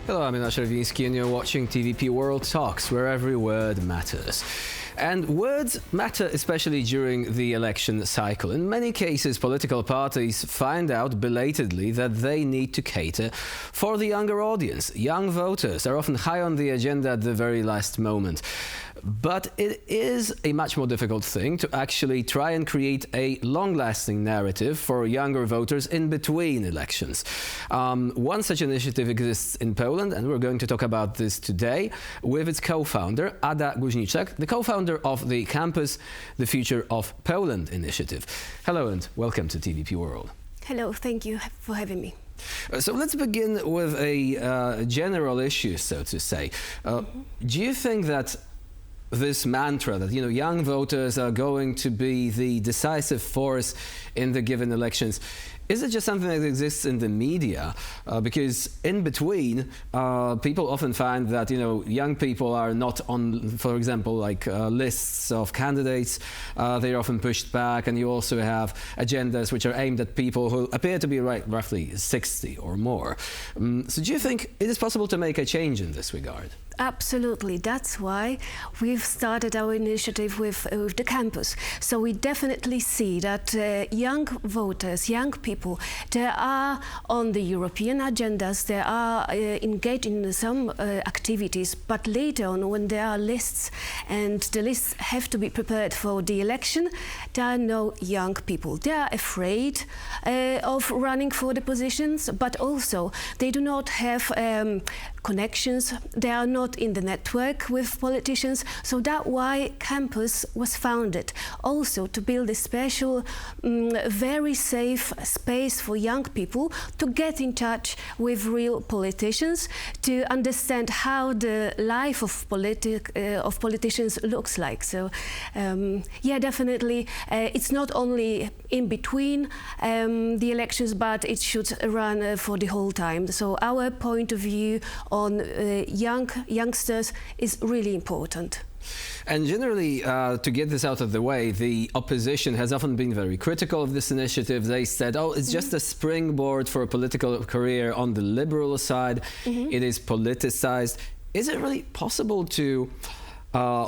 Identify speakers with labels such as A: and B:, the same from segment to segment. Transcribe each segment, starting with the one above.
A: Hello, I'm Ina Czerwiński and you're watching TVP World Talks, where every word matters. And words matter especially during the election cycle. In many cases, political parties find out belatedly that they need to cater for the younger audience. Young voters are often high on the agenda at the very last moment. But it is a much more difficult thing to actually try and create a long-lasting narrative for younger voters in between elections. One such initiative exists in Poland, and we're going to talk about this today with its co-founder, Ada Guźniczak, the co-founder of the Campus, the Future of Poland initiative. Hello and welcome to TVP World.
B: Hello, thank you for having me.
A: So let's begin with a general issue, so to say. Do you think that this mantra that, young voters are going to be the decisive force in the given elections, is it just something that exists in the media? Because in between, people often find that, young people are not on, for example, lists of candidates. They're often pushed back, and you also have agendas which are aimed at people who appear to be roughly 60 or more. So do you think it is possible to make a change in this regard?
B: Absolutely. That's why we've started our initiative with the campus. So we definitely see that young voters, young people, they are on the European agendas, they are engaged in some activities, but later on when there are lists and the lists have to be prepared for the election, there are no young people. They are afraid of running for the positions, but also they do not have connections, they are not in the network with politicians, so that's why Campus was founded, also to build a special, very safe space for young people to get in touch with real politicians, to understand how the life of politicians looks like. So yeah, definitely it's not only in between the elections, but it should run for the whole time. So our point of view on youngsters is really important.
A: And generally, to get this out of the way, the opposition has often been very critical of this initiative. They said, oh, it's just a springboard for a political career on the liberal side. It is politicized. Is it really possible to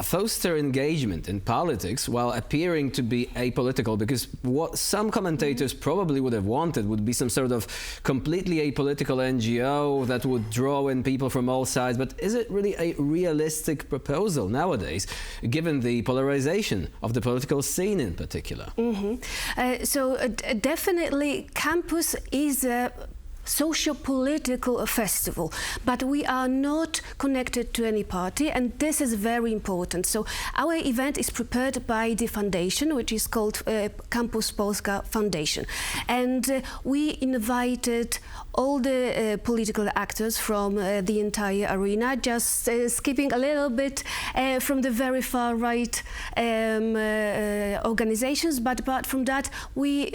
A: foster engagement in politics while appearing to be apolitical? Because what some commentators probably would have wanted would be some sort of completely apolitical NGO that would draw in people from all sides. But is it really a realistic proposal nowadays, given the polarization of the political scene in particular?
B: Definitely Campus is a socio-political festival, but we are not connected to any party, and this is very important. So our event is prepared by the foundation, which is called Campus Polska Foundation, and we invited all the political actors from the entire arena, just skipping a little bit from the very far right organizations, but apart from that, we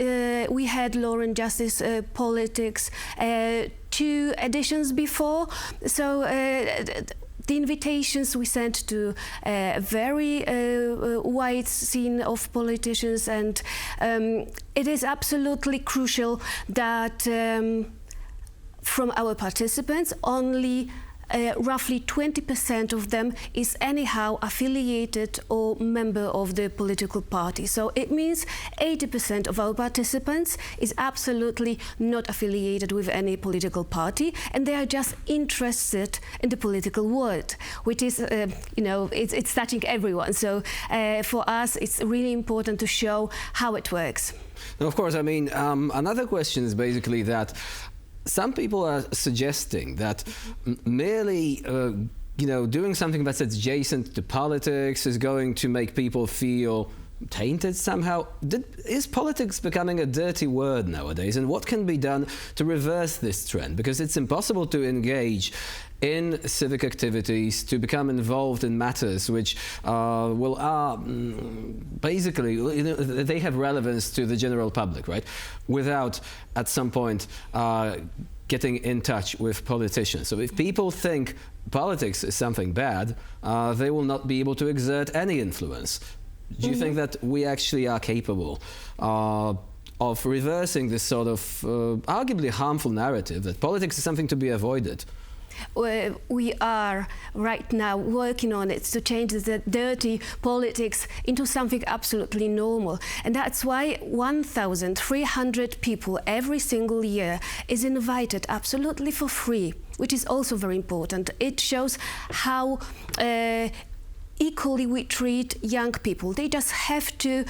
B: had law and justice, politics, 2 editions before. So the invitations we sent to a very wide scene of politicians, and it is absolutely crucial that from our participants, only roughly 20% of them is anyhow affiliated or member of the political party. So it means 80% of our participants is absolutely not affiliated with any political party, and they are just interested in the political world, which is, it's touching everyone. So for us, it's really important to show how it works.
A: Now, of course, I mean, another question is basically that some people are suggesting that merely, doing something that's adjacent to politics is going to make people feel tainted somehow. Is politics becoming a dirty word nowadays? And what can be done to reverse this trend? Because it's impossible to engage in civic activities, to become involved in matters which basically, they have relevance to the general public, right? Without, at some point, getting in touch with politicians. So if people think politics is something bad, they will not be able to exert any influence. Do you think that we actually are capable of reversing this sort of arguably harmful narrative that politics is something to be avoided?
B: we are right now working on it to change the dirty politics into something absolutely normal. And that's why 1,300 people every single year is invited absolutely for free, which is also very important. It shows how equally we treat young people. They just have to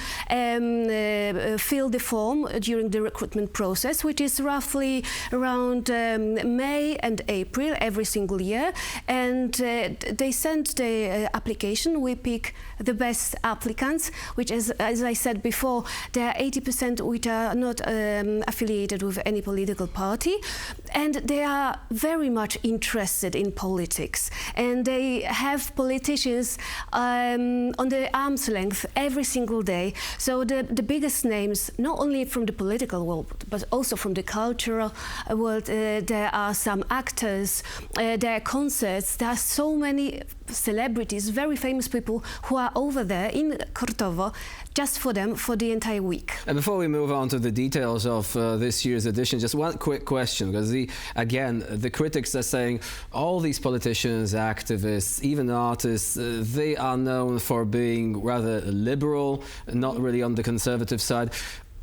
B: fill the form during the recruitment process, which is roughly around May and April every single year. And they send the application. We pick the best applicants, which is, as I said before, there are 80% which are not affiliated with any political party. And they are very much interested in politics. And they have politicians on the arm's length every single day. So the biggest names, not only from the political world, but also from the cultural world, there are some actors, there are concerts, there are so many celebrities, very famous people who are over there in Kortowo just for them for the entire week.
A: And before we move on to the details of this year's edition, just one quick question, because again, the critics are saying all these politicians, activists, even artists, they are known for being rather liberal, not really on the conservative side.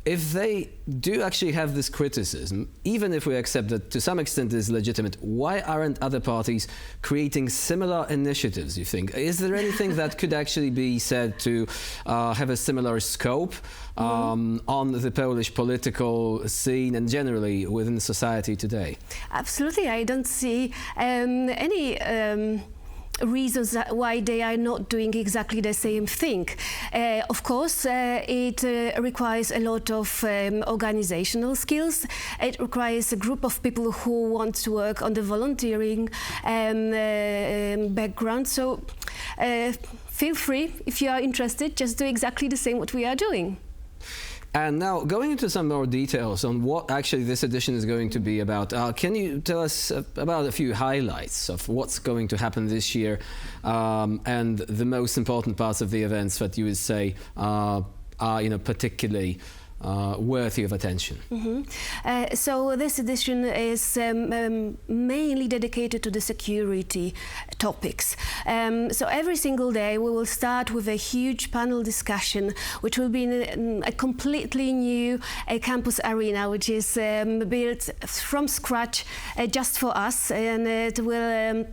A: If they do actually have this criticism, even if we accept that to some extent is legitimate, why aren't other parties creating similar initiatives, you think? Is there anything that could actually be said to have a similar scope on the Polish political scene and generally within society today?
B: Absolutely. I don't see any reasons why they are not doing exactly the same thing. Of course, it requires a lot of organizational skills. It requires a group of people who want to work on the volunteering background. So feel free, if you are interested, just do exactly the same what we are doing.
A: And now, going into some more details on what actually this edition is going to be about, can you tell us about a few highlights of what's going to happen this year and the most important parts of the events that you would say are particularly worthy of attention?
B: So this edition is mainly dedicated to the security topics. So every single day we will start with a huge panel discussion, which will be in a completely new campus arena, which is built from scratch just for us, and it will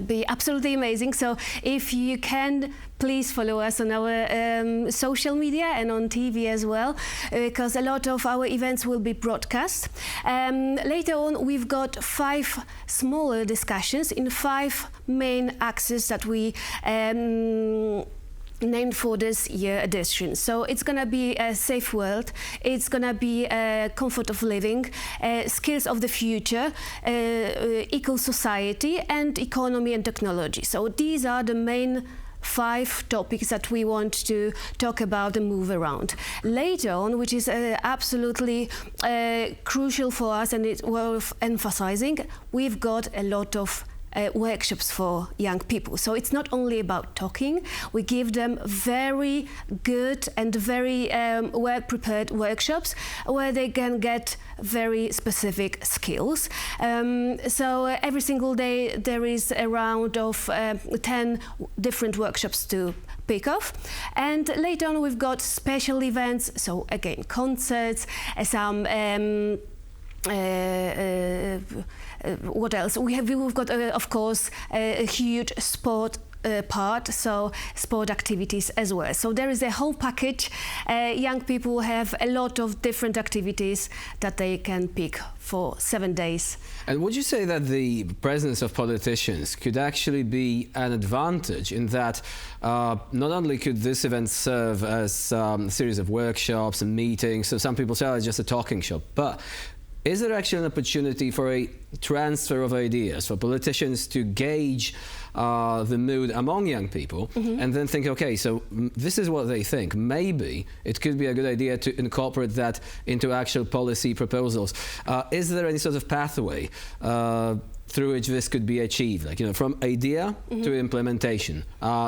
B: be absolutely amazing. So if you can, please follow us on our social media and on TV as well, because a lot of our events will be broadcast. Later on, we've got 5 smaller discussions in 5 main axes that we named for this year edition. So it's going to be a safe world, it's going to be a comfort of living, skills of the future, equal society, and economy and technology. So these are the main 5 topics that we want to talk about and move around. Later on, which is absolutely crucial for us and it's worth emphasizing, we've got a lot of workshops for young people. So it's not only about talking, we give them very good and very well-prepared workshops where they can get very specific skills. So every single day there is a round of 10 different workshops to pick off. And later on we've got special events, so again concerts, some what else? We've got, of course, a huge sport part, so sport activities as well. So there is a whole package. Young people have a lot of different activities that they can pick for 7 days.
A: And would you say that the presence of politicians could actually be an advantage in that not only could this event serve as a series of workshops and meetings, so some people say, oh, it's just a talking shop, but is there actually an opportunity for a transfer of ideas, for politicians to gauge the mood among young people and then think, okay, so this is what they think. Maybe it could be a good idea to incorporate that into actual policy proposals. Is there any sort of pathway through which this could be achieved, like, from idea to implementation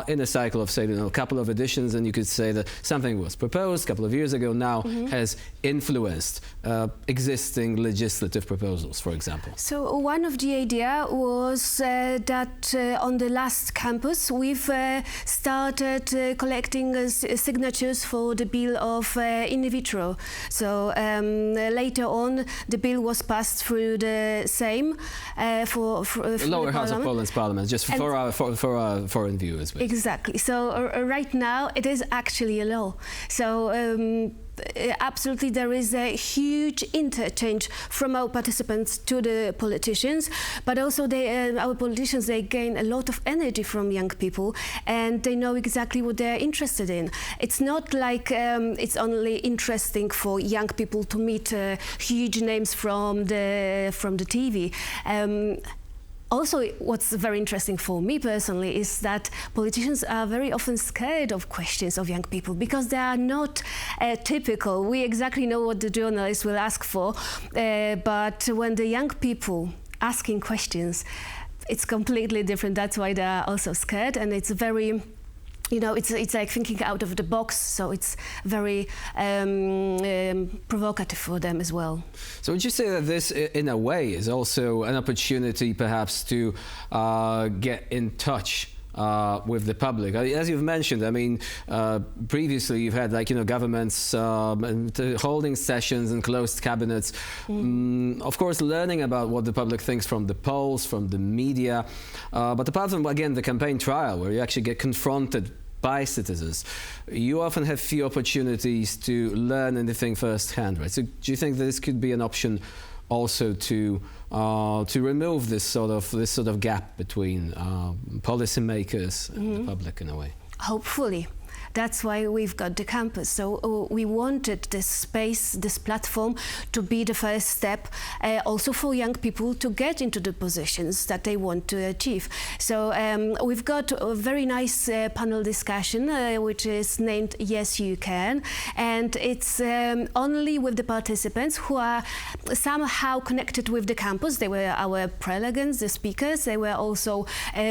A: in a cycle of, say, a couple of editions, and you could say that something was proposed a couple of years ago, now has influenced existing legislative proposals, for example.
B: So one of the idea was that on the last campus we've started collecting signatures for the bill of in vitro. So later on the bill was passed through the Sejm for
A: the lower house of Poland's parliament, just for our foreign viewers.
B: Exactly. So right now it is actually a law. So absolutely there is a huge interchange from our participants to the politicians, but also our politicians, they gain a lot of energy from young people, and they know exactly what they're interested in. It's not like it's only interesting for young people to meet huge names from the TV. Also, what's very interesting for me personally is that politicians are very often scared of questions of young people because they are not typical. We exactly know what the journalists will ask for, but when the young people asking questions, it's completely different. That's why they are also scared, and it's very, it's like thinking out of the box, so it's very provocative for them as well.
A: So would you say that this, in a way, is also an opportunity perhaps to get in touch with the public? As you've mentioned, I mean, previously you've had, governments holding sessions and closed cabinets, of course learning about what the public thinks from the polls, from the media, but apart from, again, the campaign trial, where you actually get confronted by citizens, you often have few opportunities to learn anything firsthand, right? So do you think this could be an option also to remove this sort of gap between policymakers and the public in a way?
B: Hopefully. That's why we've got the campus. So we wanted this space, this platform, to be the first step also for young people to get into the positions that they want to achieve. So we've got a very nice panel discussion which is named Yes You Can, and it's only with the participants who are somehow connected with the campus. They were our prelegents, the speakers, they were also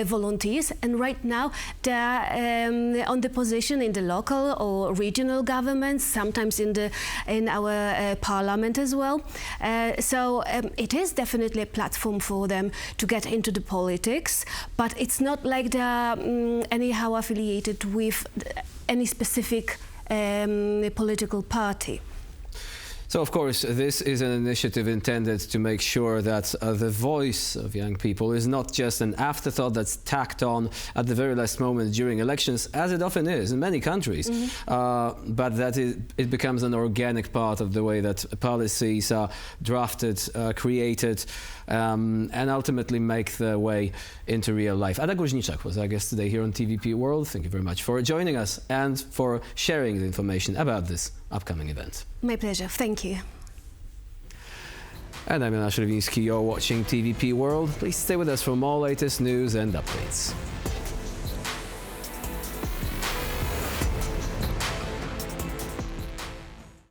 B: volunteers, and right now they are on the position in the local or regional governments, sometimes in our parliament as well. So it is definitely a platform for them to get into the politics, but it's not like they're anyhow affiliated with any specific political party.
A: So, of course, this is an initiative intended to make sure that the voice of young people is not just an afterthought that's tacked on at the very last moment during elections, as it often is in many countries, but that it becomes an organic part of the way that policies are drafted, created, and ultimately make their way into real life. Ada Guźniczak was our guest today here on TVP World. Thank you very much for joining us and for sharing the information about this upcoming event.
B: My pleasure. Thank you.
A: And I'm Jan You're watching TVP World. Please stay with us for more latest news and updates.